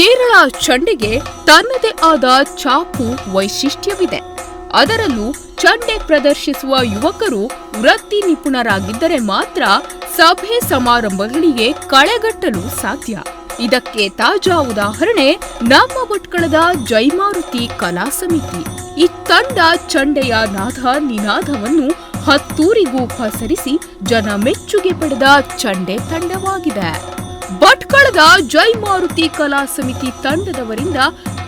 ಕೇರಳ ಚಂಡೆಗೆ ತನ್ನದೇ ಆದ ಛಾಪು ವೈಶಿಷ್ಟ್ಯವಿದೆ. ಅದರಲ್ಲೂ ಚಂಡೆ ಪ್ರದರ್ಶಿಸುವ ಯುವಕರು ವೃತ್ತಿ ನಿಪುಣರಾಗಿದ್ದರೆ ಮಾತ್ರ ಸಭೆ ಸಮಾರಂಭಗಳಿಗೆ ಕಳೆಗಟ್ಟಲು ಸಾಧ್ಯ. ಇದಕ್ಕೆ ತಾಜಾ ಉದಾಹರಣೆ ನಮ್ಮ ಭಟ್ಕಳದ ಜೈಮಾರುತಿ ಕಲಾ ಸಮಿತಿ. ಈ ತಂಡ ಚಂಡೆಯ ನಾದ ನಿನಾದವನ್ನು ಹತ್ತೂರಿಗೂ ಪಸರಿಸಿ ಜನ ಮೆಚ್ಚುಗೆ ಪಡೆದ ಚಂಡೆ ತಂಡವಾಗಿದೆ. ಭಟ್ಕಳದ ಜೈಮಾರುತಿ ಕಲಾ ಸಮಿತಿ ತಂಡದವರಿಂದ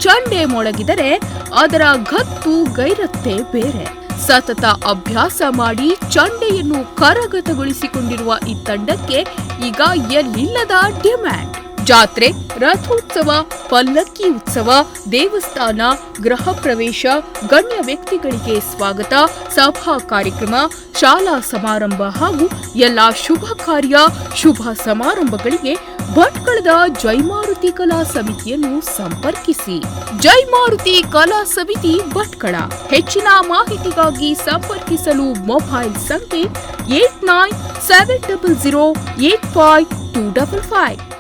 ಚಂಡೆ ಮೊಳಗಿದರೆ ಅದರ ಗತ್ತು ಗೈರತ್ತೆ ಬೇರೆ. ಸತತ ಅಭ್ಯಾಸ ಮಾಡಿ ಚಂಡೆಯನ್ನು ಕರಗತಗೊಳಿಸಿಕೊಂಡಿರುವ ಈ ತಂಡಕ್ಕೆ ಈಗ ಎಲ್ಲಿಲ್ಲದ ಡಿಮ್ಯಾಂಡ್. ಜಾತ್ರೆ, ರಥೋತ್ಸವ, ಪಲ್ಲಕ್ಕಿ ಉತ್ಸವ, ದೇವಸ್ಥಾನ, ಗೃಹ ಪ್ರವೇಶ, ಗಣ್ಯ ವ್ಯಕ್ತಿಗಳಿಗೆ ಸ್ವಾಗತ, ಸಭಾ ಕಾರ್ಯಕ್ರಮ, ಶಾಲಾ ಸಮಾರಂಭ ಹಾಗೂ ಎಲ್ಲಾ ಶುಭ ಕಾರ್ಯ, ಶುಭ ಸಮಾರಂಭಗಳಿಗೆ ಭಟ್ಕಳದ ಜೈಮಾರುತಿ ಕಲಾ ಸಮಿತಿಯನ್ನು ಸಂಪರ್ಕಿಸಿ. ಜೈಮಾರುತಿ ಕಲಾ ಸಮಿತಿ ಭಟ್ಕಳ. ಹೆಚ್ಚಿನ ಮಾಹಿತಿಗಾಗಿ ಸಂಪರ್ಕಿಸಲು ಮೊಬೈಲ್ ಸಂಖ್ಯೆ 8970085255.